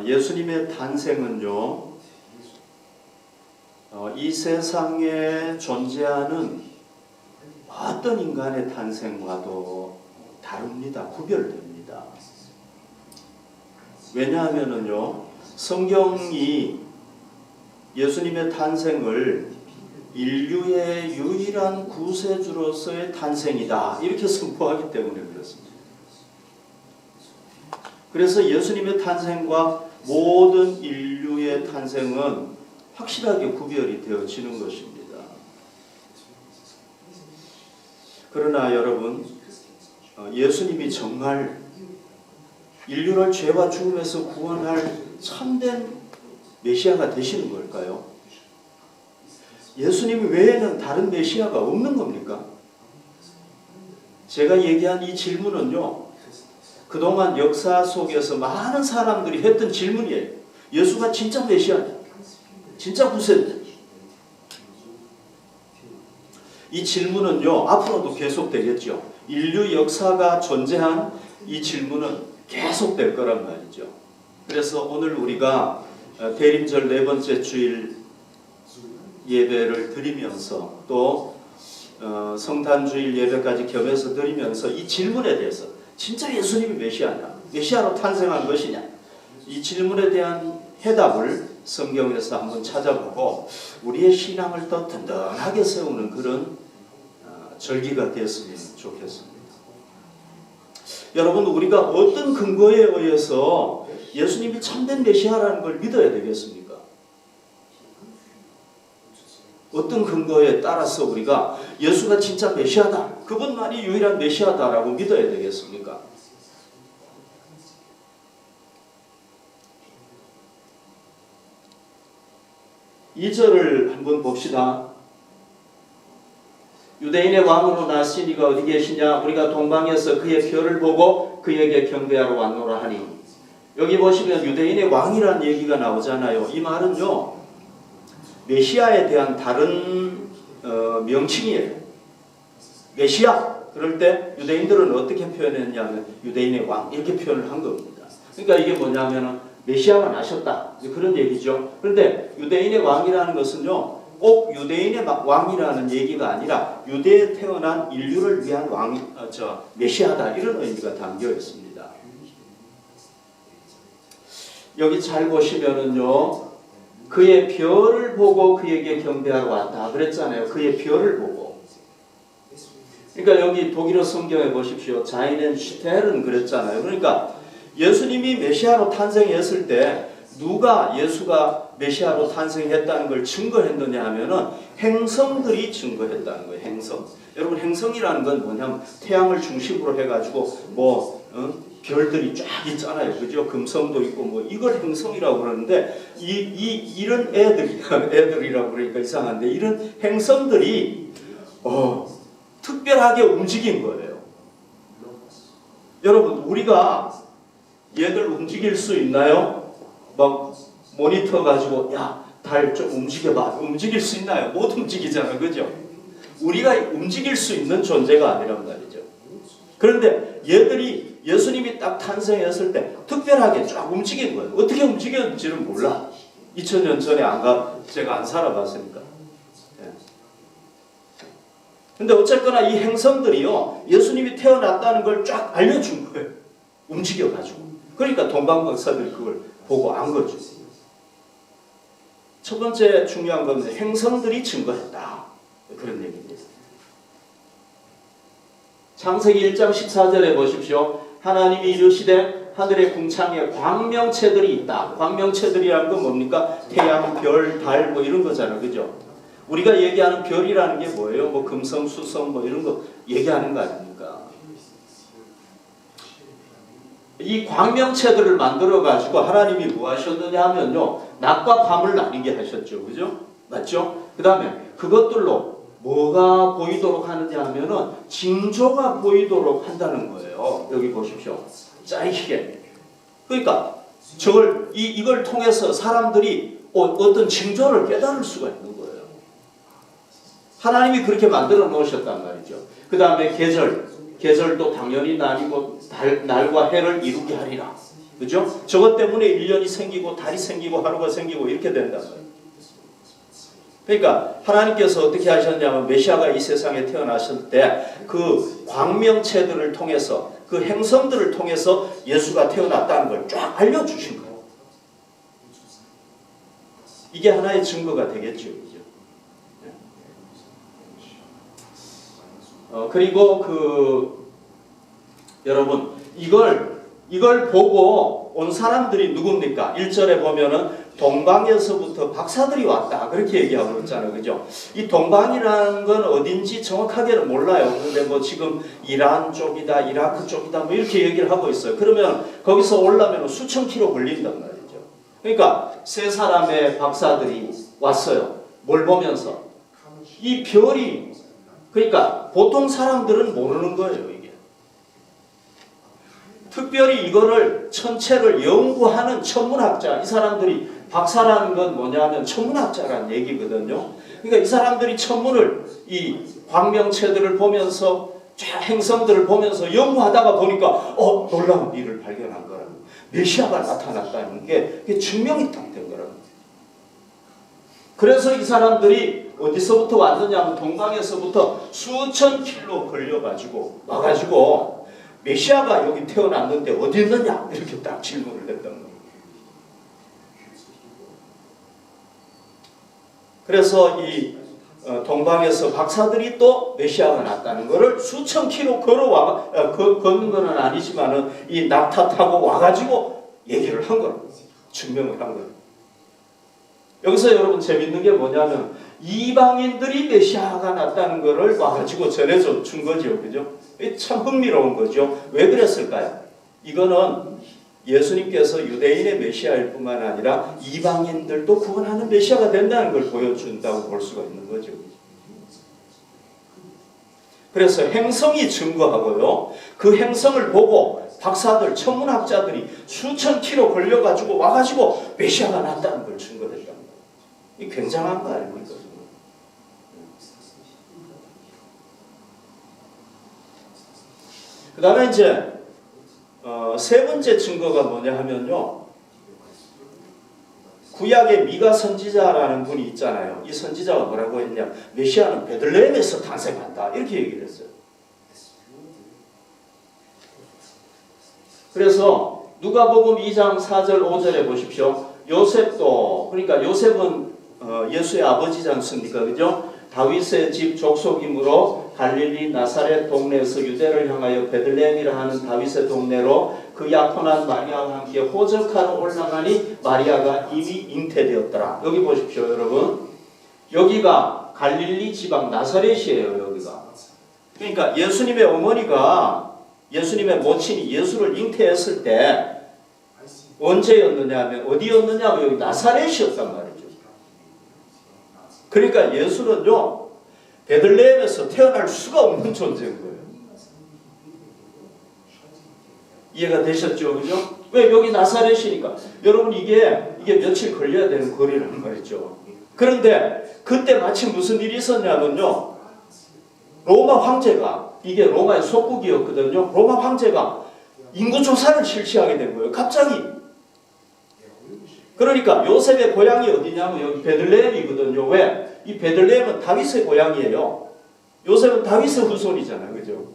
예수님의 탄생은요, 이 세상에 존재하는 어떤 인간의 탄생과도 다릅니다. 구별됩니다. 왜냐하면요, 성경이 예수님의 탄생을 인류의 유일한 구세주로서의 탄생이다 이렇게 선포하기 때문에 그렇습니다. 그래서 예수님의 탄생과 모든 인류의 탄생은 확실하게 구별이 되어지는 것입니다. 그러나 여러분, 예수님이 정말 인류를 죄와 죽음에서 구원할 참된 메시아가 되시는 걸까요? 예수님 외에는 다른 메시아가 없는 겁니까? 제가 얘기한 이 질문은요, 그동안 역사 속에서 많은 사람들이 했던 질문이에요. 예수가 진짜 메시아냐? 진짜 구세주냐? 이 질문은요, 앞으로도 계속되겠죠. 인류 역사가 존재한 이 질문은 계속될 거란 말이죠. 그래서 오늘 우리가 대림절 네 번째 주일 예배를 드리면서 또 성탄주일 예배까지 겸해서 드리면서 이 질문에 대해서 진짜 예수님이 메시아냐? 메시아로 탄생한 것이냐? 이 질문에 대한 해답을 성경에서 한번 찾아보고 우리의 신앙을 더 든든하게 세우는 그런 절기가 됐으면 좋겠습니다. 여러분, 우리가 어떤 근거에 의해서 예수님이 참된 메시아라는 걸 믿어야 되겠습니까? 어떤 근거에 따라서 우리가 예수가 진짜 메시아다, 그분만이 유일한 메시아다라고 믿어야 되겠습니까? 이 절을 한번 봅시다. 유대인의 왕으로 나신 이가 어디 계시냐? 우리가 동방에서 그의 별을 보고 그에게 경배하러 왔노라 하니. 여기 보시면 유대인의 왕이라는 얘기가 나오잖아요. 이 말은요, 메시아에 대한 다른 명칭이에요. 메시아. 그럴 때 유대인들은 어떻게 표현했냐면 유대인의 왕 이렇게 표현을 한 겁니다. 그러니까 이게 뭐냐면 메시아가 나셨다 그런 얘기죠. 그런데 유대인의 왕이라는 것은요, 꼭 유대인의 왕이라는 얘기가 아니라 유대에 태어난 인류를 위한 메시아다 이런 의미가 담겨 있습니다. 여기 잘 보시면은요, 그의 별을 보고 그에게 경배하러 왔다 그랬잖아요. 그의 별을 보고. 그러니까 여기 독일어 성경에 보십시오. 자이넨 슈텔은 그랬잖아요. 그러니까 예수님이 메시아로 탄생했을 때 누가 예수가 메시아로 탄생했다는 걸 증거했느냐 하면은 행성들이 증거했다는 거예요. 행성. 여러분, 행성이라는 건 뭐냐면 태양을 중심으로 해가지고 별들이 쫙 있잖아요. 그죠? 금성도 있고 이걸 행성이라고 그러는데 이런 애들이라고 그러니까 이상한데 이런 행성들이 특별하게 움직인 거예요. 여러분, 우리가 얘들 움직일 수 있나요? 막 모니터 가지고 야, 달 좀 움직여봐. 움직일 수 있나요? 못 움직이잖아. 그죠? 우리가 움직일 수 있는 존재가 아니란 말이죠. 그런데 얘들이 예수님이 딱 탄생했을 때 특별하게 쫙 움직인 거예요. 어떻게 움직였는지는 몰라. 2000년 전에 제가 안 살아봤으니까. 근데 어쨌거나 이 행성들이요, 예수님이 태어났다는 걸 쫙 알려준 거예요. 움직여가지고. 그러니까 동방박사들이 그걸 보고 안 거죠. 첫 번째 중요한 건 행성들이 증거했다. 그런 얘기입니다. 창세기 1장 14절에 보십시오. 하나님이 이르시되 하늘의 궁창에 광명체들이 있다. 광명체들이라는 건 뭡니까? 태양, 별, 달 이런 거잖아요. 그죠? 우리가 얘기하는 별이라는 게 뭐예요? 금성, 수성 이런 거 얘기하는 거 아닙니까? 이 광명체들을 만들어 가지고 하나님이 뭐 하셨느냐 하면요, 낮과 밤을 나뉘게 하셨죠. 그죠? 맞죠? 그 다음에 그것들로 뭐가 보이도록 하느냐 하면은 징조가 보이도록 한다는 거예요. 여기 보십시오. 짜이게. 그러니까 이걸 통해서 사람들이 어떤 징조를 깨달을 수가 있는 거예요. 하나님이 그렇게 만들어 놓으셨단 말이죠. 그 다음에 계절도 당연히 나뉘고 날과 해를 이루게 하리라. 그죠? 저것 때문에 1년이 생기고 달이 생기고 하루가 생기고 이렇게 된단 말이에요. 그러니까 하나님께서 어떻게 하셨냐면 메시아가 이 세상에 태어나실 때 그 광명체들을 통해서 그 행성들을 통해서 예수가 태어났다는 걸 쫙 알려주신 거예요. 이게 하나의 증거가 되겠죠. 그리고 여러분 이걸 보고 온 사람들이 누굽니까? 1절에 보면은 동방에서부터 박사들이 왔다 그렇게 얘기하고 있잖아요. 그죠? 이 동방이라는 건 어딘지 정확하게는 몰라요. 근데 뭐 지금 이란 쪽이다 이라크 쪽이다 뭐 이렇게 얘기를 하고 있어요. 그러면 거기서 오려면 수천 킬로 걸린단 말이죠. 그러니까 세 사람의 박사들이 왔어요. 뭘 보면서? 이 별이 그러니까 보통 사람들은 모르는 거예요. 이게 특별히 이거를 천체를 연구하는 천문학자 이 사람들이 박사라는 건 뭐냐면 천문학자라는 얘기거든요. 그러니까 이 사람들이 천문을 이 광명체들을 보면서 행성들을 보면서 연구하다가 보니까 놀라운 일을 발견한 거라고. 메시아가 나타났다는 게 증명이 딱 된 거라고. 그래서 이 사람들이 어디서부터 왔느냐면 동방에서부터 수천 킬로 걸려가지고 와가지고 메시아가 여기 태어났는데 어디 있느냐 이렇게 딱 질문을 했던 거예요. 그래서 이 동방에서 박사들이 또 메시아가 났다는 것을 수천 킬로 걷는 것은 아니지만은 이 낙타 타고 와가지고 얘기를 한 거예요. 증명을 한 거예요. 여기서 여러분 재밌는 게 뭐냐면 이방인들이 메시아가 났다는 것을 와가지고 전해준 거죠. 그죠? 참 흥미로운 거죠. 왜 그랬을까요? 이거는 예수님께서 유대인의 메시아일 뿐만 아니라 이방인들도 구원하는 메시아가 된다는 걸 보여준다고 볼 수가 있는 거죠. 그래서 행성이 증거하고요. 그 행성을 보고 박사들, 천문학자들이 수천 킬로 걸려가지고 와가지고 메시아가 났다는 걸 증거했단 말이에요. 이 굉장한 거 아닙니까? 그 다음에 이제 세 번째 증거가 뭐냐 하면요. 구약의 미가 선지자라는 분이 있잖아요. 이 선지자가 뭐라고 했냐. 메시아는 베들레헴에서 탄생한다. 이렇게 얘기를 했어요. 그래서 누가복음 2장 4절 5절에 보십시오. 요셉도 그러니까 요셉은 예수의 아버지지 않습니까? 그죠? 다윗의 집 족속이므로 갈릴리 나사렛 동네에서 유대를 향하여 베들레헴이라 하는 다윗의 동네로 그 약혼한 마리아와 함께 호적하러 올라가니 마리아가 이미 잉태되었더라. 여기 보십시오, 여러분. 여기가 갈릴리 지방 나사렛이에요, 여기가. 그러니까 예수님의 어머니가 예수님의 모친이 예수를 잉태했을 때 언제였느냐 하면 어디였느냐 하면 여기 나사렛이었단 말이죠. 그러니까 예수는요 베들레헴에서 태어날 수가 없는 존재인 거예요. 이해가 되셨죠? 그죠? 왜 여기 나사렛이니까. 여러분 이게 며칠 걸려야 되는 거리란 말이죠. 그런데 그때 마침 무슨 일이 있었냐면요. 로마 황제가 이게 로마의 속국이었거든요. 로마 황제가 인구조사를 실시하게 된 거예요. 갑자기. 그러니까 요셉의 고향이 어디냐면 여기 베들레헴이거든요. 왜? 이 베들레헴은 다윗의 고향이에요. 요셉은 다윗의 후손이잖아요. 그죠?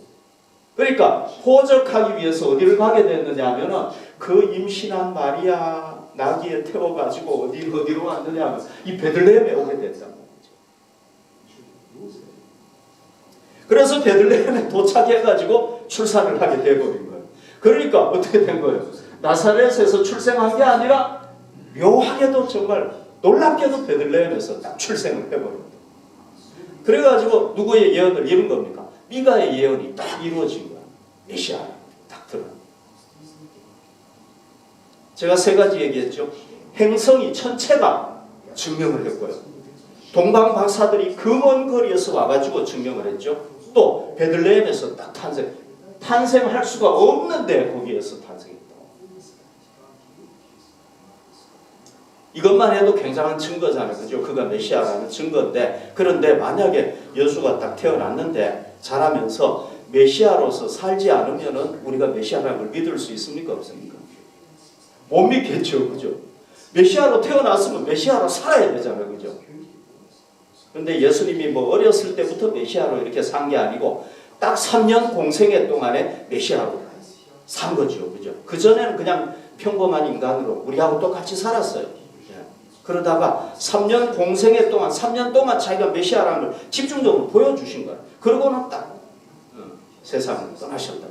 그러니까 호적하기 위해서 어디를 가게 됐느냐 하면은 그 임신한 마리아 나귀에 태워가지고 어디로 왔느냐 하면 이 베들레헴에 오게 됐단 말이죠. 그래서 베들레헴에 도착해가지고 출산을 하게 돼버린 거예요. 그러니까 어떻게 된 거예요? 나사렛에서 출생한 게 아니라 묘하게도 정말 놀랍게도 베들레헴에서 딱 출생을 해버립니다. 그래가지고 누구의 예언을 이룬 겁니까? 미가의 예언이 딱 이루어진 거야. 메시아 딱 들어. 제가 세 가지 얘기했죠. 행성이 천체가 증명을 했고요. 동방 박사들이 그 먼 거리에서 와가지고 증명을 했죠. 또 베들레헴에서 딱 탄생할 수가 없는데 거기에서 탄생했다. 이것만 해도 굉장한 증거잖아요. 그죠? 그가 메시아라는 증거인데 그런데 만약에 예수가 딱 태어났는데 자라면서 메시아로서 살지 않으면은 우리가 메시아라는 걸 믿을 수 있습니까? 없습니까? 못 믿겠죠. 그죠? 메시아로 태어났으면 메시아로 살아야 되잖아요. 그죠? 그런데 예수님이 뭐 어렸을 때부터 메시아로 이렇게 산 게 아니고 딱 3년 공생애 동안에 메시아로 산 거죠. 그죠? 그전에는 그냥 평범한 인간으로 우리하고 똑같이 살았어요. 그러다가 3년 공생애 동안 3년 동안 자기가 메시아라는 걸 집중적으로 보여주신 거예요. 그러고는 딱 세상을 떠나셨다.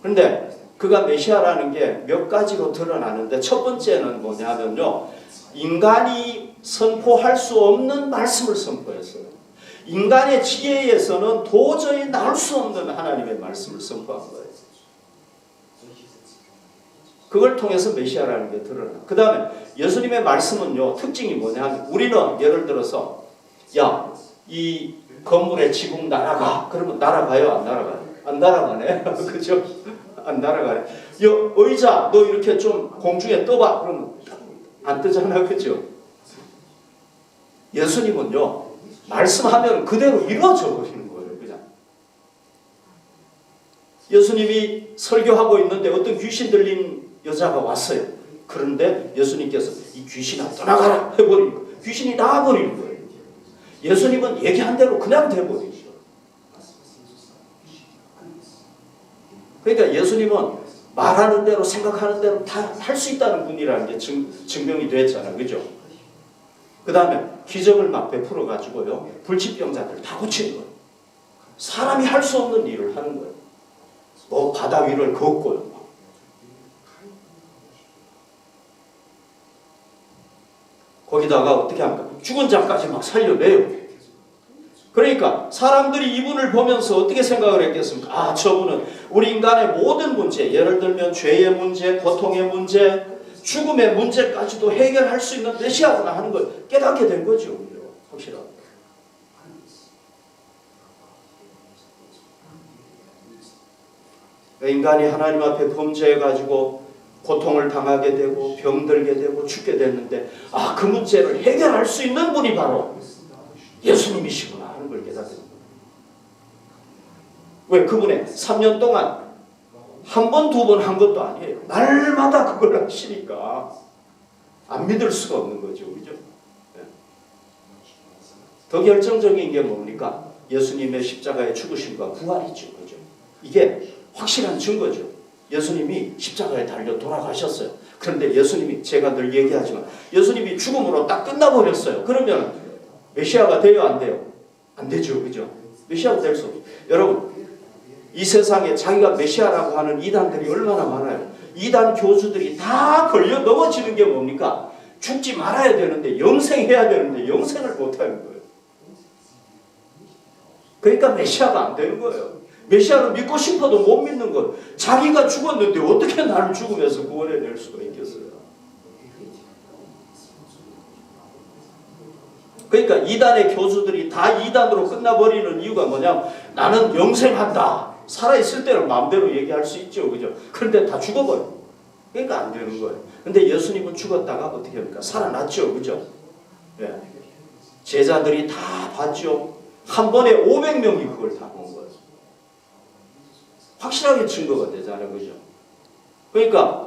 그런데 그가 메시아라는 게 몇 가지로 드러나는데 첫 번째는 뭐냐면요. 인간이 선포할 수 없는 말씀을 선포했어요. 인간의 지혜에서는 도저히 나올 수 없는 하나님의 말씀을 선포한 거예요. 그걸 통해서 메시아라는 게 드러나. 그 다음에 예수님의 말씀은요. 특징이 뭐냐면 우리는 예를 들어서 야, 이 건물의 지붕 날아가. 그러면 날아가요? 안 날아가요? 안 날아가네. 그죠? 안 날아가네. 야, 의자 너 이렇게 좀 공중에 떠봐. 그러면 안 뜨잖아. 그죠? 예수님은요. 말씀하면 그대로 이루어져 버리는 거예요. 그냥. 예수님이 설교하고 있는데 어떤 귀신 들린 여자가 왔어요. 그런데 예수님께서 이 귀신아 떠나가라 해버리는 거예요. 귀신이 나와버리는 거예요. 예수님은 얘기한 대로 그냥 돼버리죠. 그러니까 예수님은 말하는 대로 생각하는 대로 다 할 수 있다는 분이라는 게 증명이 됐잖아요. 그죠? 그 다음에 기적을 막 베풀어 가지고요. 불치병자들 다 고치는 거예요. 사람이 할 수 없는 일을 하는 거예요. 뭐 바다 위를 걷고요. 거기다가 어떻게 합니까? 죽은 자까지 막 살려내요. 그러니까 사람들이 이분을 보면서 어떻게 생각을 했겠습니까? 아, 저분은 우리 인간의 모든 문제, 예를 들면 죄의 문제, 고통의 문제, 죽음의 문제까지도 해결할 수 있는 메시아구나 하는 걸 깨닫게 된 거죠. 확실하게. 인간이 하나님 앞에 범죄해가지고 고통을 당하게 되고 병들게 되고 죽게 됐는데 아, 그 문제를 해결할 수 있는 분이 바로 예수님이시구나 하는 걸 깨닫게 됩니다. 왜? 그분의 3년 동안 한 번, 두 번 한 것도 아니에요. 날마다 그걸 하시니까 안 믿을 수가 없는 거죠. 그죠? 네. 더 결정적인 게 뭡니까? 예수님의 십자가의 죽으심과 부활이죠. 그죠? 이게 확실한 증거죠. 예수님이 십자가에 달려 돌아가셨어요. 그런데 예수님이 제가 늘 얘기하지만 예수님이 죽음으로 딱 끝나버렸어요. 그러면 메시아가 돼요? 안 돼요? 안 되죠. 그죠? 메시아가 될 수 없어요. 여러분 이 세상에 자기가 메시아라고 하는 이단들이 얼마나 많아요. 이단 교주들이 다 걸려 넘어지는 게 뭡니까? 죽지 말아야 되는데 영생해야 되는데 영생을 못하는 거예요. 그러니까 메시아가 안 되는 거예요. 메시아를 믿고 싶어도 못 믿는 것. 자기가 죽었는데 어떻게 나를 죽으면서 구원해낼 수가 있겠어요. 그러니까 이단의 교수들이 다 이단으로 끝나버리는 이유가 뭐냐면 나는 영생한다. 살아있을 때는 마음대로 얘기할 수 있죠. 그죠? 그런데 다 죽어버려요. 그러니까 안 되는 거예요. 근데 예수님은 죽었다가 어떻게 합니까? 살아났죠. 그죠? 예. 제자들이 다 봤죠. 한 번에 500명이 그걸 다 본 거예요. 확실하게 증거가 되잖아요. 그죠? 그러니까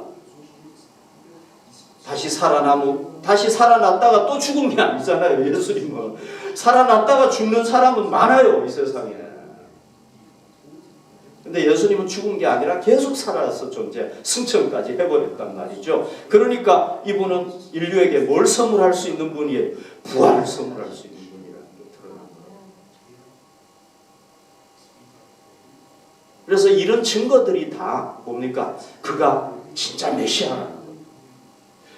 다시 살아났다가 또 죽은 게 아니잖아요. 예수님은. 살아났다가 죽는 사람은 많아요. 이 세상에. 근데 예수님은 죽은 게 아니라 계속 살아서 존재, 승천까지 해버렸단 말이죠. 그러니까 이분은 인류에게 뭘 선물할 수 있는 분이에요? 부활을 선물할 수 있는 분이라는 게 드러난 거예요. 그래서 이런 증거들이 다 뭡니까? 그가 진짜 메시아라는 거예요.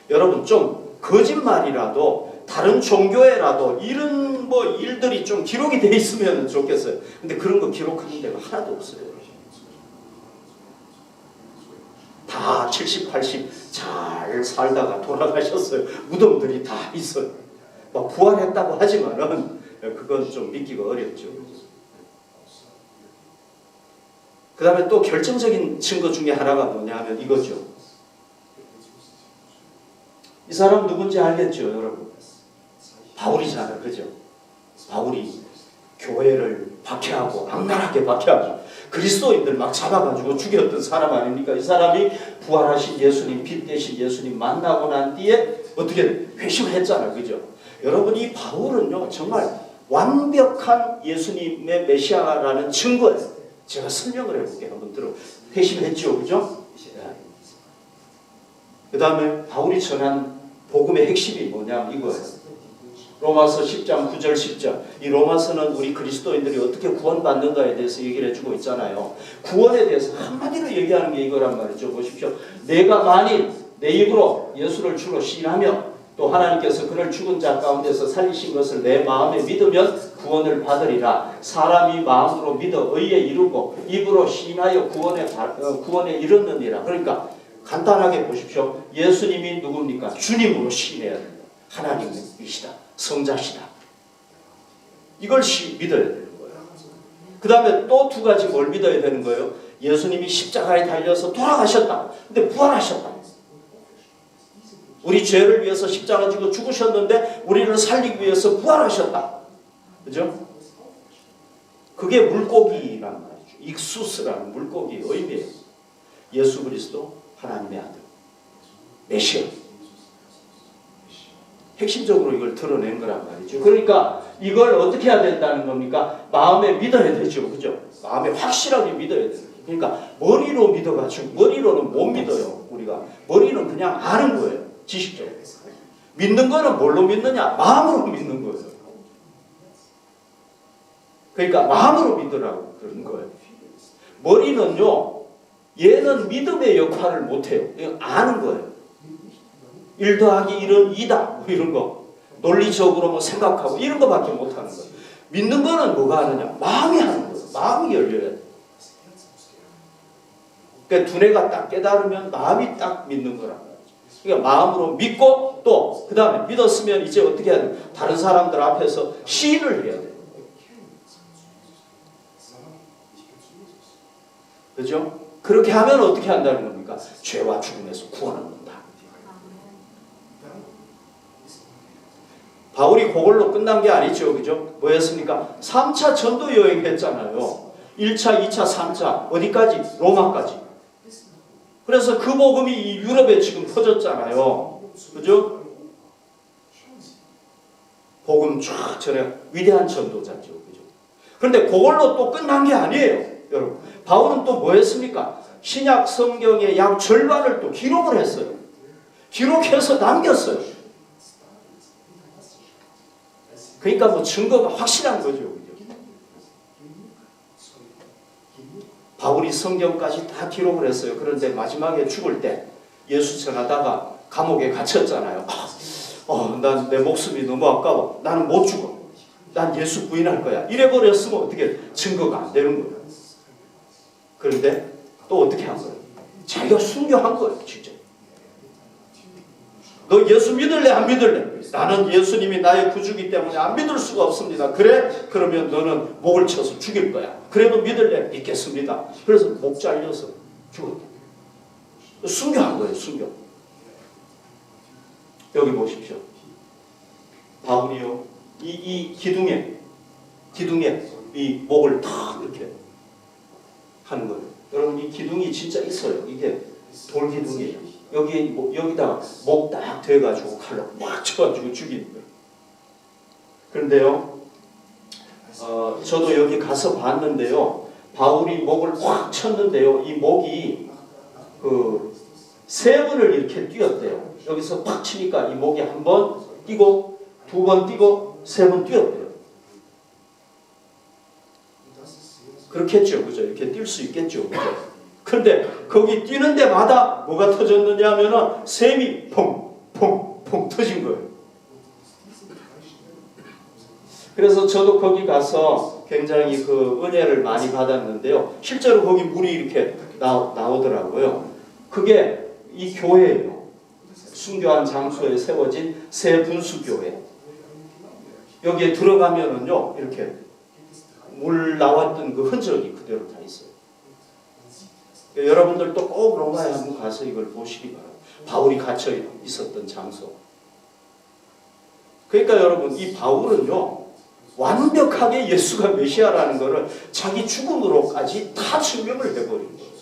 여러분 좀 거짓말이라도 다른 종교에라도 이런 뭐 일들이 좀 기록이 돼 있으면 좋겠어요. 근데 그런 거 기록하는 데가 하나도 없어요. 다 70, 80 잘 살다가 돌아가셨어요. 무덤들이 다 있어요. 막 부활했다고 하지만은 그건 좀 믿기가 어렵죠. 그 다음에 또 결정적인 증거 중에 하나가 뭐냐면 이거죠. 이 사람 누군지 알겠죠, 여러분? 바울이잖아요, 그죠? 바울이 교회를 박해하고 악랄하게 박해하고 그리스도인들 막 잡아가지고 죽였던 사람 아닙니까? 이 사람이 부활하신 예수님, 빛 대신 예수님 만나고 난 뒤에 어떻게 회심했잖아요. 그죠? 여러분, 이 바울은요 정말 완벽한 예수님의 메시아라는 증거예요. 제가 설명을 해볼게요. 한번 들어. 회심했죠. 그죠? 그 다음에 바울이 전한 복음의 핵심이 뭐냐 이거예요. 로마서 10장 9절 10절. 이 로마서는 우리 그리스도인들이 어떻게 구원받는가에 대해서 얘기를 해주고 있잖아요. 구원에 대해서 한마디로 얘기하는 게 이거란 말이죠. 보십시오. 내가 만일 내 입으로 예수를 주로 시인하며 또 하나님께서 그를 죽은 자 가운데서 살리신 것을 내 마음에 믿으면 구원을 받으리라. 사람이 마음으로 믿어 의에 이르고 입으로 시인하여 구원에 이르느니라. 그러니까 간단하게 보십시오. 예수님이 누굽니까? 주님으로 시인해야 됩니다. 하나님이시다. 성자시다. 이걸 믿어야 되는 거예요. 그 다음에 또 두 가지 뭘 믿어야 되는 거예요? 예수님이 십자가에 달려서 돌아가셨다. 근데 부활하셨다. 우리 죄를 위해서 십자가 지고 죽으셨는데 우리를 살리기 위해서 부활하셨다. 그죠? 그게 물고기란 말이죠. 익수스라는 물고기의 의미예요. 예수 그리스도 하나님의 아들. 메시아. 핵심적으로 이걸 드러낸 거란 말이죠. 그러니까 이걸 어떻게 해야 된다는 겁니까? 마음에 믿어야 되죠. 그죠? 마음에 확실하게 믿어야 돼요. 그러니까 머리로 믿어가지고 머리로는 못 믿어요. 우리가. 머리는 그냥 아는 거예요. 지식적으로. 믿는 거는 뭘로 믿느냐? 마음으로 믿는 거예요. 그러니까 마음으로 믿으라고 그런 거예요. 머리는요. 얘는 믿음의 역할을 못해요. 아는 거예요. 1 더하기 1은 2다. 뭐 이런 거. 논리적으로 뭐 생각하고 이런 거밖에 못하는 거예요. 믿는 거는 뭐가 하느냐? 마음이 하는 거예요. 마음이 열려야 돼요. 그러니까 두뇌가 딱 깨달으면 마음이 딱 믿는 거란 말이죠. 그러니까 마음으로 믿고 또 그 다음에 믿었으면 이제 어떻게 해야 돼요? 다른 사람들 앞에서 시인을 해야 돼요. 그죠? 그렇게 하면 어떻게 한다는 겁니까? 죄와 죽음에서 구원합니다. 바울이 그걸로 끝난 게 아니죠. 그죠? 뭐였습니까? 3차 전도 여행했잖아요. 1차, 2차, 3차. 어디까지? 로마까지. 그래서 그 복음이 이 유럽에 지금 퍼졌잖아요. 그죠? 복음 쫙 전해 위대한 전도자죠. 그죠? 그런데 그걸로 또 끝난 게 아니에요. 여러분. 바울은 또 뭐 했습니까? 신약 성경의 약 절반을 또 기록을 했어요. 기록해서 남겼어요. 그러니까 뭐 증거가 확실한 거죠. 그죠? 바울이 성경까지 다 기록을 했어요. 그런데 마지막에 죽을 때 예수 전하다가 감옥에 갇혔잖아요. 난 내 목숨이 너무 아까워. 나는 못 죽어. 난 예수 부인할 거야. 이래버렸으면 어떻게 증거가 안 되는 거예요. 그런데 또 어떻게 한 거예요? 자기가 순교한 거예요. 진짜. 너 예수 믿을래 안 믿을래? 나는 예수님이 나의 구주기 때문에 안 믿을 수가 없습니다. 그래? 그러면 너는 목을 쳐서 죽일 거야. 그래도 믿을래? 믿겠습니다. 그래서 목 잘려서 죽었다. 순교한 거예요. 순교. 여기 보십시오. 바울이요. 이 기둥에 이 목을 탁 이렇게 하는 거예요. 여러분 이 기둥이 진짜 있어요. 이게 돌 기둥이에요. 여기다가 목 딱 대가지고 칼로 막 쳐가지고 죽이는 거예요. 그런데요, 저도 여기 가서 봤는데요, 바울이 목을 확 쳤는데요, 이 목이 그 3번을 이렇게 뛰었대요. 여기서 팍 치니까 이 목이 1번 뛰고 2번 뛰고 3번 뛰었대요. 그렇겠죠, 그죠? 이렇게 뛸 수 있겠죠, 그죠? 그런데 거기 뛰는 데마다 뭐가 터졌느냐 하면은 샘이 퐁퐁퐁 터진 거예요. 그래서 저도 거기 가서 굉장히 그 은혜를 많이 받았는데요. 실제로 거기 물이 이렇게 나오더라고요. 그게 이 교회예요. 순교한 장소에 세워진 새 분수교회. 여기에 들어가면은요, 이렇게 물 나왔던 그 흔적이 그대로 다 있어요. 여러분들도 꼭 로마에 한번 가서 이걸 보시기 바랍니다. 바울이 갇혀 있었던 장소. 그러니까 여러분 이 바울은요 완벽하게 예수가 메시아라는 것을 자기 죽음으로까지 다 증명을 해버린 거예요.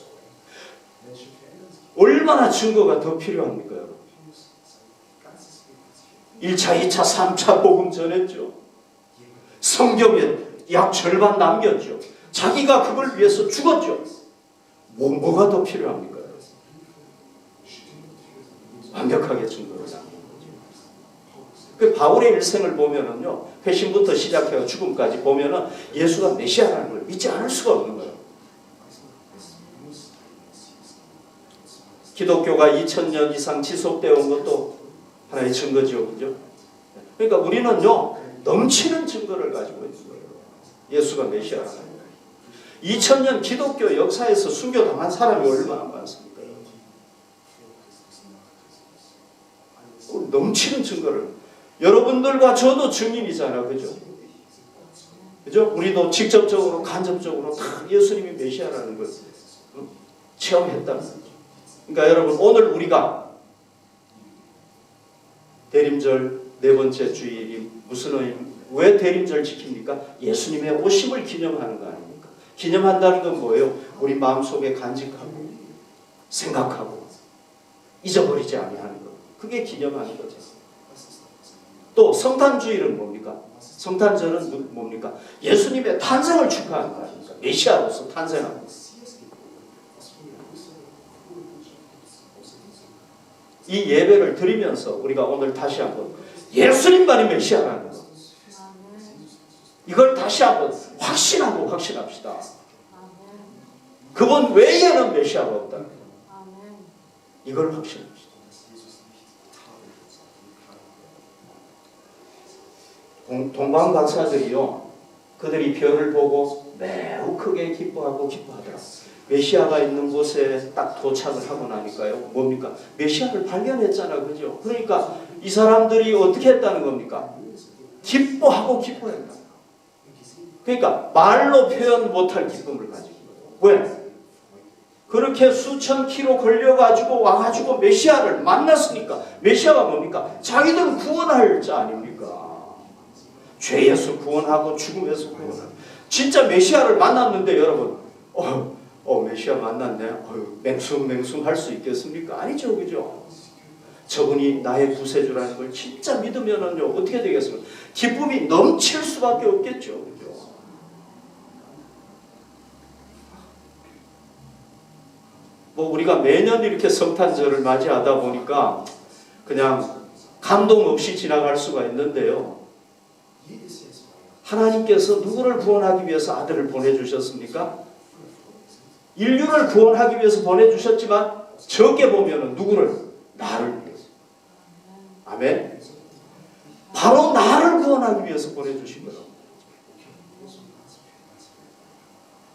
얼마나 증거가 더 필요합니까, 여러분? 1차, 2차, 3차 복음 전했죠. 성경에 약 절반 남겼죠. 자기가 그걸 위해서 죽었죠. 뭐가 더 필요합니까? 완벽하게 증거를 남긴 거죠. 그 바울의 일생을 보면은요, 회심부터 시작해서 죽음까지 보면은 예수가 메시아라는 걸 믿지 않을 수가 없는 거예요. 기독교가 2000년 이상 지속되어 온 것도 하나의 증거죠, 그죠? 그러니까 우리는요, 넘치는 증거를 가지고 있는 거예요. 예수가 메시아라는 거예요. 2000년 기독교 역사에서 순교당한 사람이 얼마나 많습니까? 넘치는 증거를. 여러분들과 저도 증인이잖아, 그죠? 그죠? 우리도 직접적으로, 간접적으로 다 예수님이 메시아라는 걸 체험했다는 거죠. 그러니까 여러분, 오늘 우리가 대림절 네 번째 주일이 무슨 의미? 왜 대림절 지킵니까? 예수님의 오심을 기념하는 거 아닙니까? 기념한다는 건 뭐예요? 우리 마음속에 간직하고 생각하고 잊어버리지 아니하는 것. 그게 기념하는 거죠. 또 성탄주일은 뭡니까? 성탄절은 뭡니까? 예수님의 탄생을 축하하는 거 아닙니까? 메시아로서 탄생하는 것. 이 예배를 드리면서 우리가 오늘 다시 한번 예수님만이 메시아라는 것, 이걸 다시 한번 확신하고 확신합시다. 그분 외에는 메시아가 없다. 이걸 확신합시다. 동방 박사들이요, 그들이 별을 보고 매우 크게 기뻐하고 기뻐하더라. 메시아가 있는 곳에 딱 도착을 하고 나니까요, 뭡니까? 메시아를 발견했잖아, 그죠? 그러니까 이 사람들이 어떻게 했다는 겁니까? 기뻐하고 기뻐했다. 그러니까 말로 표현 못할 기쁨을 가지고. 왜? 그렇게 수천 킬로 걸려가지고 와가지고 메시아를 만났으니까. 메시아가 뭡니까? 자기들은 구원할 자 아닙니까? 죄에서 구원하고 죽음에서 구원하고. 진짜 메시아를 만났는데 여러분, 메시아 만났네. 맹숭맹숭 할 수 있겠습니까? 아니죠, 그죠? 저분이 나의 구세주라는 걸 진짜 믿으면은요, 어떻게 되겠습니까? 기쁨이 넘칠 수밖에 없겠죠, 그죠? 우리가 매년 이렇게 성탄절을 맞이하다 보니까 그냥 감동 없이 지나갈 수가 있는데요. 하나님께서 누구를 구원하기 위해서 아들을 보내주셨습니까? 인류를 구원하기 위해서 보내주셨지만 적게 보면은 누구를? 나를 위해서. 아멘. 바로 나를 구원하기 위해서 보내주신 거예요.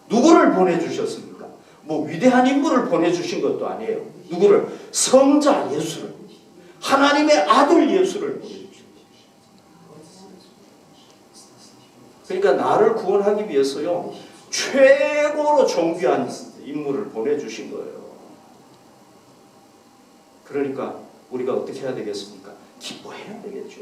누구를 보내주셨습니까? 위대한 인물을 보내주신 것도 아니에요. 누구를? 성자 예수를, 하나님의 아들 예수를 보내주신 거예요. 그러니까 나를 구원하기 위해서요, 최고로 존귀한 인물을 보내주신 거예요. 그러니까 우리가 어떻게 해야 되겠습니까? 기뻐해야 되겠죠.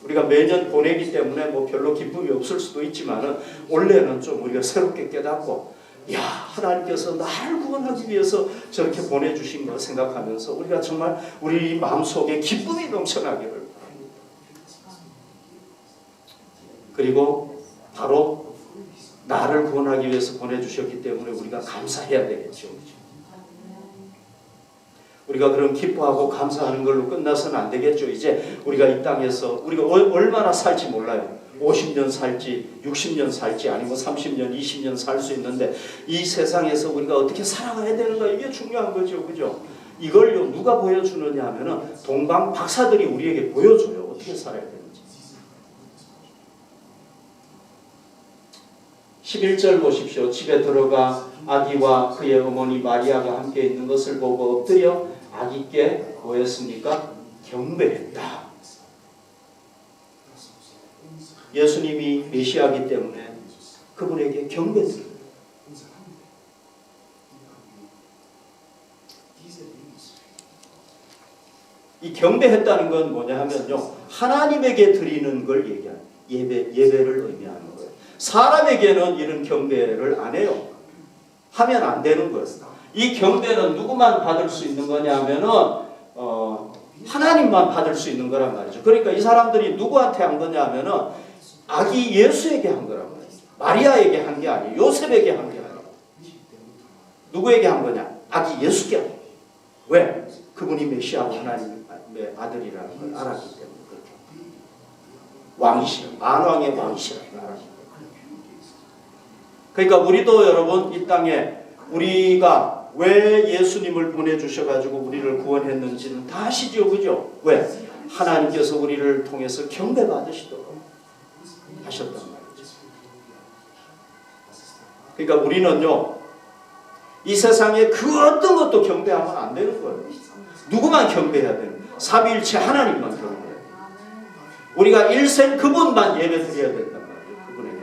우리가 매년 보내기 때문에 별로 기쁨이 없을 수도 있지만은 원래는 좀 우리가 새롭게 깨닫고, 야, 하나님께서 나를 구원하기 위해서 저렇게 보내주신 걸 생각하면서 우리가 정말 우리 마음속에 기쁨이 넘쳐나기를 바랍니다. 그리고 바로 나를 구원하기 위해서 보내주셨기 때문에 우리가 감사해야 되겠죠. 우리가 그럼 기뻐하고 감사하는 걸로 끝나서는 안 되겠죠. 이제 우리가 이 땅에서 우리가 얼마나 살지 몰라요. 50년 살지 60년 살지 아니면 30년 20년 살 수 있는데 이 세상에서 우리가 어떻게 살아가야 되는가, 이게 중요한 거죠. 그죠? 이걸요 누가 보여주느냐 하면은 동방 박사들이 우리에게 보여줘요. 어떻게 살아야 되는지. 11절 보십시오. 집에 들어가 아기와 그의 어머니 마리아가 함께 있는 것을 보고 엎드려 아기께 뭐했습니까? 경배했다. 예수님이 메시아이기 때문에 그분에게 경배드립니다. 이 경배했다는 건 뭐냐 하면요, 하나님에게 드리는 걸 얘기하는 예배를 의미하는 거예요. 사람에게는 이런 경배를 안 해요. 하면 안 되는 거예요. 이 경배는 누구만 받을 수 있는 거냐 하면은 하나님만 받을 수 있는 거란 말이죠. 그러니까 이 사람들이 누구한테 한 거냐 하면은 아기 예수에게 한 거란 말이에요. 마리아에게 한 게 아니에요. 요셉에게 한 게 아니에요. 누구에게 한 거냐? 아기 예수께 한 거예요. 왜? 그분이 메시아고 하나님의 아들이라는 걸 알았기 때문에 그렇게. 왕이시라. 만왕의 왕이시라는 걸 알았기 때문에. 그러니까 우리도 여러분 이 땅에 우리가 왜 예수님을 보내주셔가지고 우리를 구원했는지는 다 아시죠? 그죠? 왜? 하나님께서 우리를 통해서 경배받으시도록 하셨단 말이죠. 그러니까 우리는요, 이 세상에 그 어떤 것도 경배하면 안 되는 거예요. 누구만 경배해야 되는 거예요. 삼위일체 하나님만 경배해야 돼요. 우리가 일생 그분만 예배드려야 된단 말이에요. 그분에게.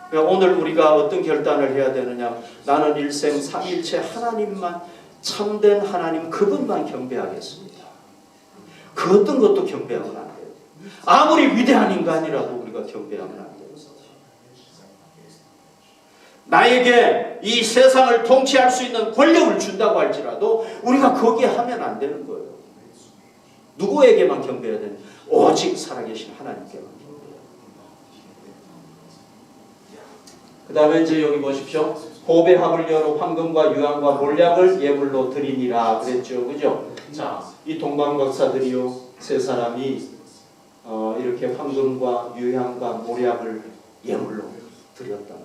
그러니까 오늘 우리가 어떤 결단을 해야 되느냐. 나는 일생 삼위일체 하나님만, 참된 하나님 그분만 경배하겠습니다. 그 어떤 것도 경배하면 안 돼요. 아무리 위대한 인간이라도 우리가 경배하면 안 돼요. 나에게 이 세상을 통치할 수 있는 권력을 준다고 할지라도 우리가 거기에 하면 안 되는 거예요. 누구에게만 경배해야 되는? 오직 살아계신 하나님께만 경배해야 돼요. 그 다음에 이제 여기 보십시오. 호배 합을 열어 황금과 유황과 몰약을 예물로 드리니라 그랬죠. 그죠? 자, 이 동방박사들이요, 세 사람이 이렇게 황금과 유황과 몰약을 예물로 드렸다.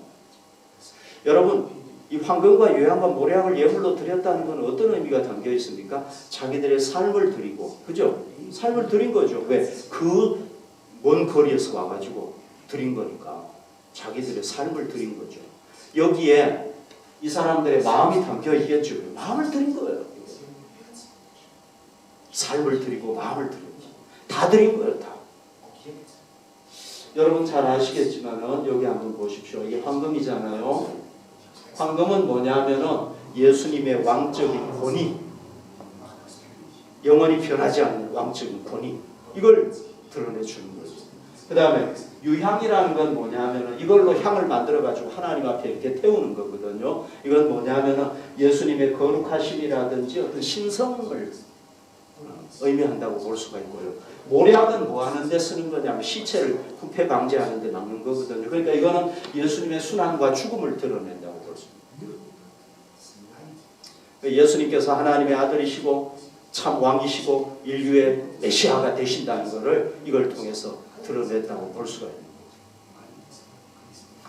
여러분, 이 황금과 유황과 몰약을 예물로 드렸다는 건 어떤 의미가 담겨 있습니까? 자기들의 삶을 드리고, 그죠? 삶을 드린 거죠. 왜? 그 먼 거리에서 와가지고 드린 거니까 자기들의 삶을 드린 거죠. 여기에 이 사람들의 마음이 담겨 있겠죠. 마음을 드린 거예요. 삶을 드리고 마음을 드린 거예요. 다 드린 거예요. 다. 여러분 잘 아시겠지만은 여기 한번 보십시오. 이게 황금이잖아요. 황금은 뭐냐면은 예수님의 왕적인 권위, 영원히 변하지 않는 왕적인 권위, 이걸 드러내주는 거죠. 그 다음에 유향이라는 건 뭐냐면은 이걸로 향을 만들어가지고 하나님 앞에 이렇게 태우는 거거든요. 이건 뭐냐면은 예수님의 거룩하심이라든지 어떤 신성을 의미한다고 볼 수가 있고요. 모략은 뭐 하는데 쓰는 거냐면 시체를 부패 방지하는 데 막는 거거든요. 그러니까 이거는 예수님의 순환과 죽음을 드러낸다고 볼 수 있습니다. 예수님께서 하나님의 아들이시고 참 왕이시고 인류의 메시아가 되신다는 것을 이걸 통해서 드러냈다고 볼 수가 있는 거죠.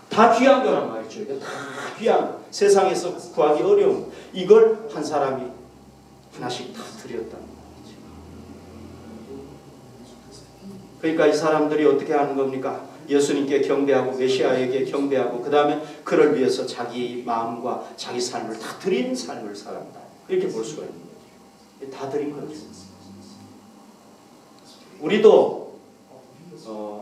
다 귀한 거란 말이죠. 이게 다 귀한, 세상에서 구하기 어려운 이걸 한 사람이 하나씩 다 드렸다는 거죠. 그러니까 이 사람들이 어떻게 하는 겁니까? 예수님께 경배하고 메시아에게 경배하고 그 다음에 그를 위해서 자기 마음과 자기 삶을 다 드린 삶을 살았다. 이렇게 볼 수가 있는 거죠. 다 드린 거죠. 우리도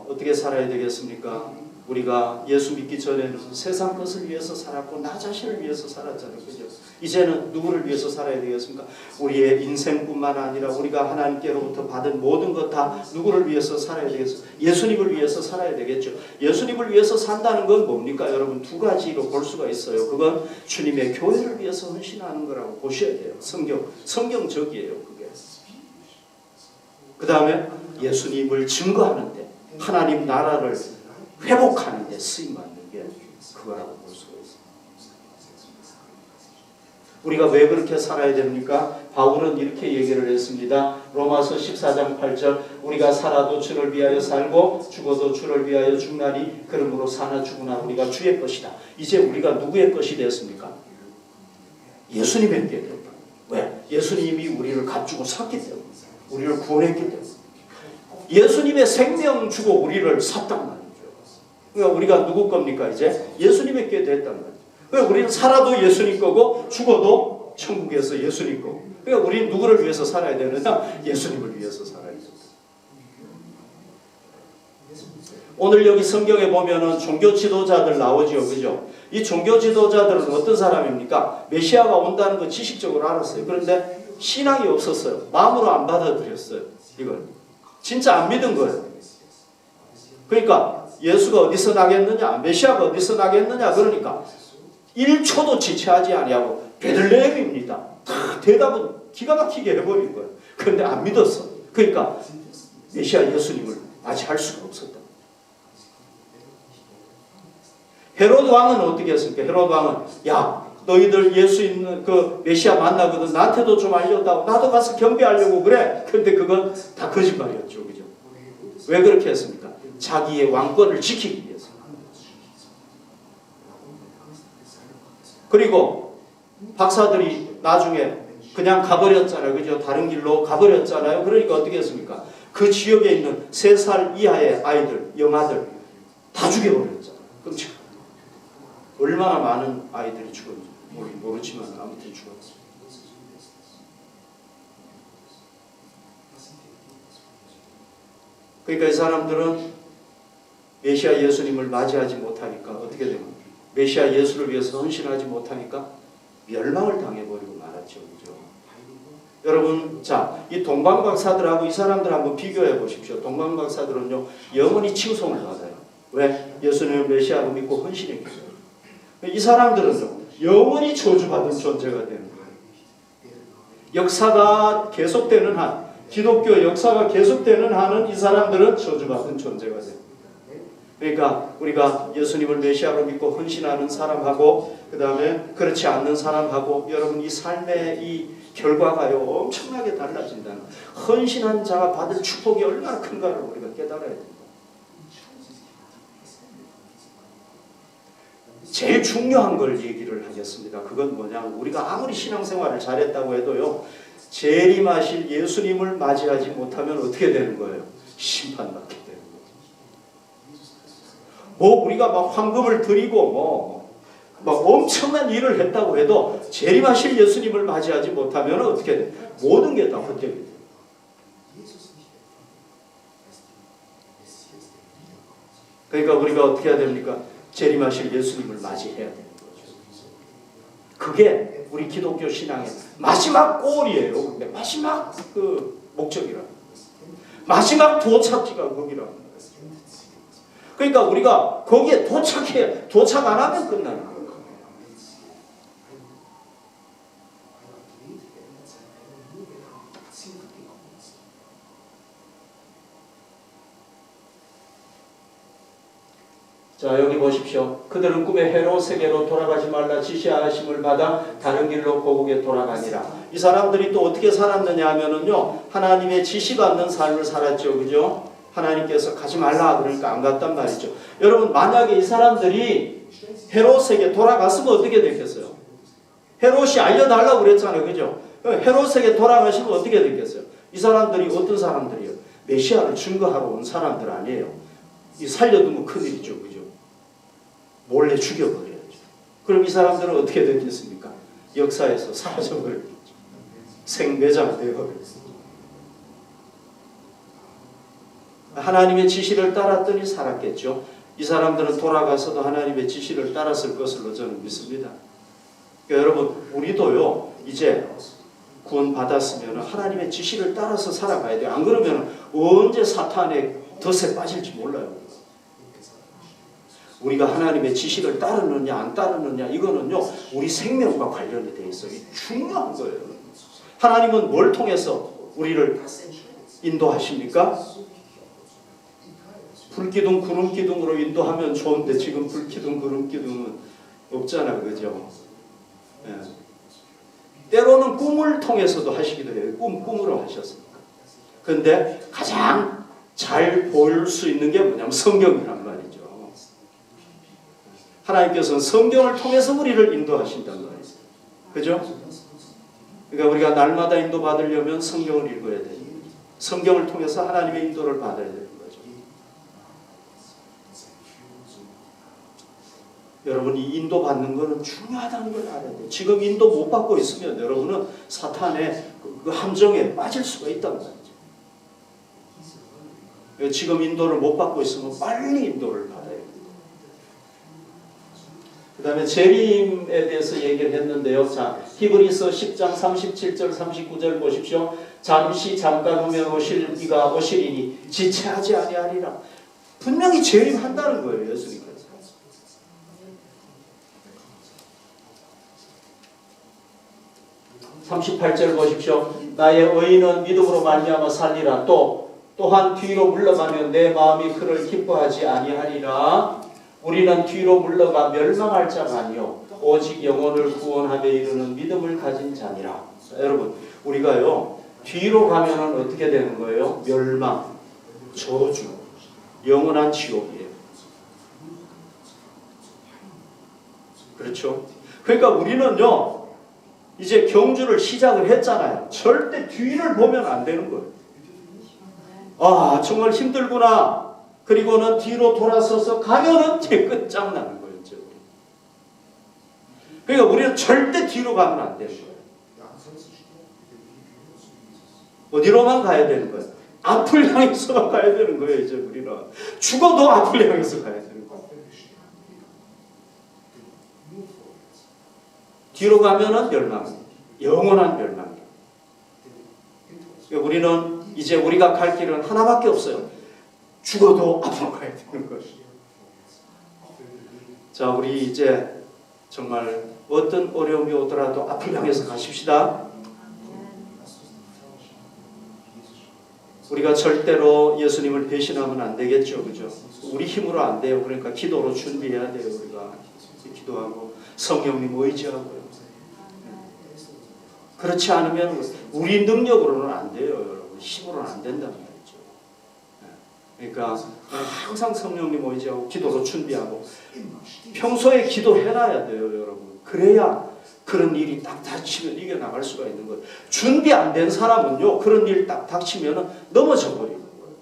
어떻게 살아야 되겠습니까? 우리가 예수 믿기 전에는 세상 것을 위해서 살았고 나 자신을 위해서 살았잖아요. 그죠? 이제는 누구를 위해서 살아야 되겠습니까? 우리의 인생뿐만 아니라 우리가 하나님께로부터 받은 모든 것 다 누구를 위해서 살아야 되겠습니까? 예수님을 위해서 살아야 되겠죠. 예수님을 위해서 산다는 건 뭡니까? 여러분 두 가지로 볼 수가 있어요. 그건 주님의 교회를 위해서 헌신하는 거라고 보셔야 돼요. 성경적이에요. 그게. 그 다음에 예수님을 증거하는데 하나님 나라를 회복하는 데 쓰임받는 게 그거라고 볼 수가 있습니다. 우리가 왜 그렇게 살아야 됩니까? 바울은 이렇게 얘기를 했습니다. 로마서 14장 8절 우리가 살아도 주를 위하여 살고 죽어도 주를 위하여 죽나니 그러므로 사나 죽으나 우리가 주의 것이다. 이제 우리가 누구의 것이 됐습니까? 예수님의 게 됐다. 왜? 예수님이 우리를 값주고 샀기 때문에, 우리를 구원했기 때문에, 예수님의 생명 주고 우리를 샀단 말이에요. 그러니까 우리가 누구 겁니까? 이제 예수님의 게 됐단 말이에요. 그러니까 우리는 살아도 예수님 거고 죽어도 천국에서 예수님 거고. 그러니까 우리는 누구를 위해서 살아야 되느냐? 예수님을 위해서 살아야 됩니다. 오늘 여기 성경에 보면은 종교 지도자들 나오죠, 그죠? 이 종교 지도자들은 어떤 사람입니까? 메시아가 온다는 거 지식적으로 알았어요. 그런데 신앙이 없었어요. 마음으로 안 받아들였어요. 이걸 진짜 안 믿은 거예요. 그러니까 예수가 어디서 나겠느냐, 메시아가 어디서 나겠느냐, 그러니까 1초도 지체하지 아니하고 베들레헴입니다. 대답은 기가 막히게 해버린 거예요. 그런데 안 믿었어. 그러니까 메시아 예수님을 맞이할 수가 없었다. 헤로드 왕은 어떻게 했습니까? 헤로드 왕은 야, 너희들 예수 있는 그 메시아 만나거든 나한테도 좀 알려다오. 나도 가서 경배하려고 그래. 근데 그건 다 거짓말이었죠. 그죠? 왜 그렇게 했습니까? 자기의 왕권을 지키기 위해서. 그리고 박사들이 나중에 그냥 가버렸잖아요. 그죠? 다른 길로 가버렸잖아요. 그러니까 어떻게 했습니까? 그 지역에 있는 3살 이하의 아이들, 영아들 다 죽여버렸잖아요. 그럼 얼마나 많은 아이들이 죽었는지 모르지만 아무튼 죽었어요. 그러니까 이 사람들은 메시아 예수님을 맞이하지 못하니까 어떻게 됩니까? 메시아 예수를 위해서 헌신하지 못하니까 멸망을 당해버리고 말았죠. 그죠? 여러분, 자, 이 동방박사들하고 이 사람들 한번 비교해 보십시오. 동방박사들은요, 영원히 칭송을 받아요. 왜? 예수님을 메시아로 믿고 헌신했기 때문에. 이 사람들은요, 영원히 저주받은 존재가 되는 거예요. 역사가 계속되는 한, 기독교 역사가 계속되는 한은 이 사람들은 저주받은 존재가 됩니다. 그러니까 우리가 예수님을 메시아로 믿고 헌신하는 사람하고 그 다음에 그렇지 않는 사람하고 여러분 이 삶의 이 결과가요 엄청나게 달라진다는, 헌신한 자가 받을 축복이 얼마나 큰가를 우리가 깨달아야 됩니다. 제일 중요한 걸 얘기를 하겠습니다. 그건 뭐냐면 우리가 아무리 신앙생활을 잘했다고 해도요, 재림하실 예수님을 맞이하지 못하면 어떻게 되는 거예요? 심판받게 되는 거예요. 뭐 우리가 막 황금을 드리고 막 엄청난 일을 했다고 해도 재림하실 예수님을 맞이하지 못하면 어떻게 돼? 모든 게 다 헛되게 돼요. 그러니까 우리가 어떻게 해야 됩니까? 재림하실 예수님을 맞이해야 되는 거죠. 그게 우리 기독교 신앙의 마지막 골이에요. 근데 마지막 그 목적이라는 거예요. 마지막 도착지가 거기라는 거예요. 그러니까 우리가 거기에 도착 안 하면 끝나는 거예요. 자, 여기 보십시오. 그들은 꿈에 헤롯에게로 돌아가지 말라 지시하심을 받아 다른 길로 고국에 돌아가니라. 이 사람들이 또 어떻게 살았느냐 하면은요, 하나님의 지시받는 삶을 살았죠. 그죠? 하나님께서 가지 말라 그러니까 안 갔단 말이죠. 여러분, 만약에 이 사람들이 헤롯에게 돌아갔으면 어떻게 됐겠어요? 헤롯이 알려달라고 그랬잖아요. 그죠? 헤롯에게 돌아가시면 어떻게 됐겠어요? 이 사람들이 어떤 사람들이에요? 메시아를 증거하러 온 사람들 아니에요. 이 살려두면 큰일이죠. 그죠? 몰래 죽여버려야죠. 그럼 이 사람들은 어떻게 됐겠습니까? 역사에서 사라져버렸죠. 생매장 되어버렸어요. 하나님의 지시를 따랐더니 살았겠죠. 이 사람들은 돌아가서도 하나님의 지시를 따랐을 것으로 저는 믿습니다. 그러니까 여러분, 우리도요, 이제 구원 받았으면 하나님의 지시를 따라서 살아가야 돼요. 안 그러면 언제 사탄의 덫에 빠질지 몰라요. 우리가 하나님의 지시를 따르느냐 안 따르느냐, 이거는요 우리 생명과 관련이 돼 있어요. 중요한 거예요. 하나님은 뭘 통해서 우리를 인도하십니까? 불기둥 구름기둥으로 인도하면 좋은데 지금 불기둥 구름기둥은 없잖아. 그죠? 예. 때로는 꿈을 통해서도 하시기도 해요. 꿈으로 하셨습니다. 그런데 가장 잘 볼 수 있는 게 뭐냐면 성경이란 말이죠. 하나님께서는 성경을 통해서 우리를 인도하신단 말이죠. 그죠? 그러니까 우리가 날마다 인도받으려면 성경을 읽어야 돼요. 성경을 통해서 하나님의 인도를 받아야 되는 거죠. 여러분, 이 인도받는 것은 중요하다는 걸 알아야 돼요. 지금 인도 못 받고 있으면 여러분은 사탄의 그 함정에 빠질 수가 있단 말이죠. 지금 인도를 못 받고 있으면 빨리 인도를 받아야 됩니다. 다음에 재림에 대해서 얘기를 했는데요. 자, 히브리서 10장 37절 39절 보십시오. 잠깐 후면 오실 이가 오시리니 지체하지 아니하리라. 분명히 재림한다는 거예요. 예수님께서. 38절 보십시오. 나의 의인은 믿음으로 말미암아 살리라. 또한 뒤로 물러가면 내 마음이 그를 기뻐하지 아니하리라. 우리는 뒤로 물러가 멸망할 자가 아니요 오직 영혼을 구원하며 이르는 믿음을 가진 자니라. 여러분, 우리가요 뒤로 가면은 어떻게 되는 거예요? 멸망, 저주, 영원한 지옥이에요. 그렇죠? 그러니까 우리는요 이제 경주를 시작을 했잖아요. 절대 뒤를 보면 안 되는 거예요. 아, 정말 힘들구나. 그리고는 뒤로 돌아서서 가면은 끝장나는 거예요. 그러니까 우리는 절대 뒤로 가면 안 되는 거예요. 어디로만 가야 되는 거예요? 앞을 향해서만 가야 되는 거예요. 이제 우리는 죽어도 앞을 향해서 가야 되는 거예요. 뒤로 가면은 멸망, 영원한 멸망. 그러니까 우리는 이제 우리가 갈 길은 하나밖에 없어요. 죽어도 앞으로 가야 되는 거예요. 자, 우리 이제 정말 어떤 어려움이 오더라도 앞을 향해서 가십시다. 우리가 절대로 예수님을 배신하면 안 되겠죠, 그죠? 우리 힘으로 안 돼요. 그러니까 기도로 준비해야 돼요. 우리가 기도하고 성령님 의지하고요. 그렇지 않으면 우리 능력으로는 안 돼요, 여러분. 힘으로는 안 된단 말이죠. 그러니까 항상 성령님 의지하고 기도로 준비하고 평소에 기도해놔야 돼요, 여러분. 그래야 그런 일이 딱 닥치면 이겨나갈 수가 있는 거예요. 준비 안 된 사람은요, 그런 일 딱 닥치면 넘어져 버리는 거예요.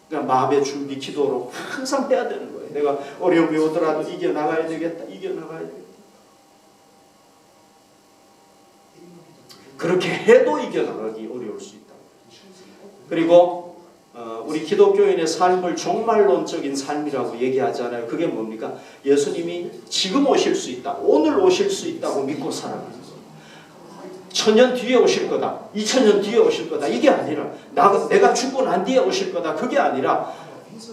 그러니까 마음의 준비, 기도로 항상 해야 되는 거예요. 내가 어려움이 오더라도 이겨나가야 되겠다, 이겨나가야 되겠다. 그렇게 해도 이겨나가기 어려울 수 있다. 그리고 우리 기독교인의 삶을 종말론적인 삶이라고 얘기하잖아요. 그게 뭡니까? 예수님이 지금 오실 수 있다, 오늘 오실 수 있다고 믿고 살아가는 거예요. 1000년 뒤에 오실 거다, 2000년 뒤에 오실 거다, 이게 아니라 내가 죽고 난 뒤에 오실 거다, 그게 아니라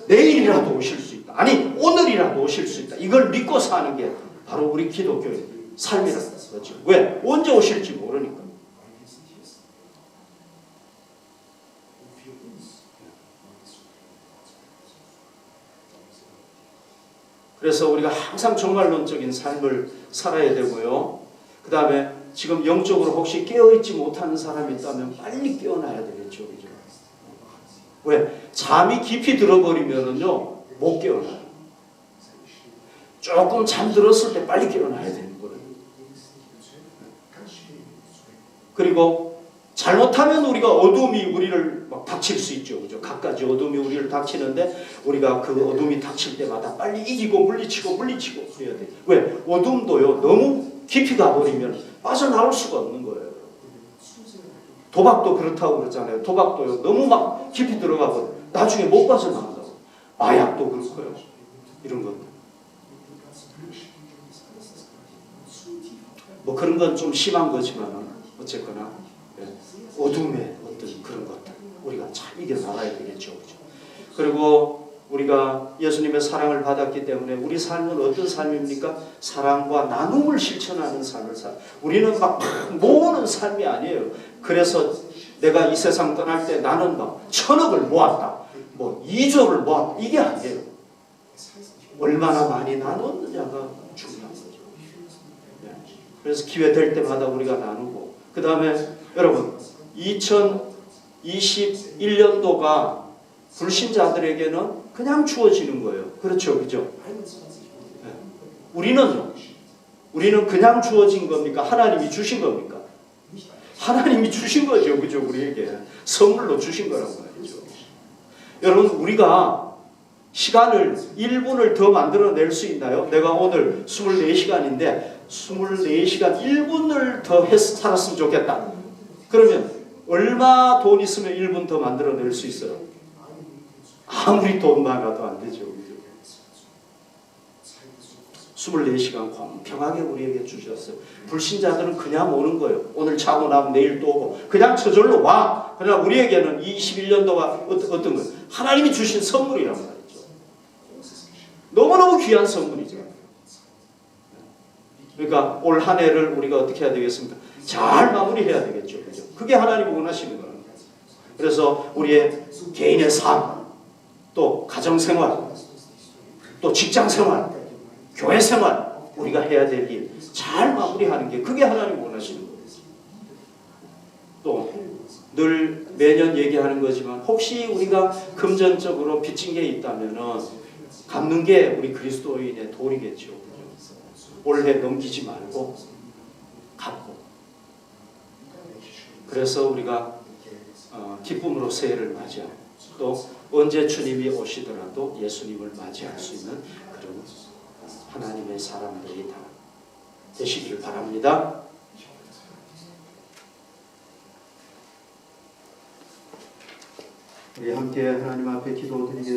내일이라도 오실 수 있다, 아니 오늘이라도 오실 수 있다, 이걸 믿고 사는 게 바로 우리 기독교인 삶이라는 거죠. 왜? 언제 오실지 모르니까. 그래서 우리가 항상 종말론적인 삶을 살아야 되고요. 그 다음에 지금 영적으로 혹시 깨어있지 못하는 사람이 있다면 빨리 깨어나야 되겠죠. 그죠? 왜? 잠이 깊이 들어버리면은요, 못 깨어나요. 조금 잠들었을 때 빨리 깨어나야 되는 거예요. 그리고 잘못하면 우리가 어둠이 우리를 막 닥칠 수 있죠. 그죠? 갖가지 어둠이 우리를 닥치는데 우리가 그 어둠이 닥칠 때마다 빨리 이기고 물리치고 그래야 돼. 왜? 어둠도요, 너무 깊이 가버리면 빠져나올 수가 없는 거예요. 도박도 그렇다고 그러잖아요. 도박도요, 너무 막 깊이 들어가 버려. 나중에 못 빠져나온다고. 마약도 그렇고요. 이런 것들. 뭐 그런 건 좀 심한 거지만 어쨌거나 어둠의 어떤 그런 것들 우리가 잘 이겨나가야 되겠죠. 그죠? 그리고 우리가 예수님의 사랑을 받았기 때문에 우리 삶은 어떤 삶입니까? 사랑과 나눔을 실천하는 삶을 우리는 막 모으는 삶이 아니에요. 그래서 내가 이 세상 떠날 때 나는 막 1000억을 모았다, 뭐 2조를 모았다, 이게 아니에요. 얼마나 많이 나눴느냐가 중요한 거죠. 그래서 기회 될 때마다 우리가 나누고, 그 다음에 여러분 2021년도가 불신자들에게는 그냥 주어지는 거예요. 그렇죠, 그죠? 우리는 그냥 주어진 겁니까? 하나님이 주신 겁니까? 하나님이 주신 거죠, 그죠? 우리에게 선물로 주신 거란 말이죠. 여러분, 우리가 시간을 1분을 더 만들어낼 수 있나요? 내가 오늘 24시간인데 24시간 1분을 더 살았으면 좋겠다. 그러면 얼마 돈 있으면 1분 더 만들어낼 수 있어요? 아무리 돈 많아도 안 되죠. 24시간 공평하게 우리에게 주셨어요. 불신자들은 그냥 오는 거예요. 오늘 자고 나면 내일 또 오고 그냥 저절로 와. 그러나 우리에게는 21년도가 어떤 거예요? 하나님이 주신 선물이란 말이죠. 너무너무 귀한 선물이죠. 그러니까 올 한 해를 우리가 어떻게 해야 되겠습니까? 잘 마무리해야 되겠죠. 그죠? 그게 하나님이 원하시는 거예요. 그래서 우리의 개인의 삶, 또 가정생활, 또 직장생활, 교회생활, 우리가 해야 될 일 잘 마무리하는 게 그게 하나님이 원하시는 거예요. 또 늘 매년 얘기하는 거지만 혹시 우리가 금전적으로 빚진 게 있다면 갚는 게 우리 그리스도인의 도리겠죠. 올해 넘기지 말고 갚고 그래서 우리가 기쁨으로 새해를 맞이하고 또 언제 주님이 오시더라도 예수님을 맞이할 수 있는 그런 하나님의 사람들이 다 되시기를 바랍니다. 우리 함께 하나님 앞에 기도드리겠습니다.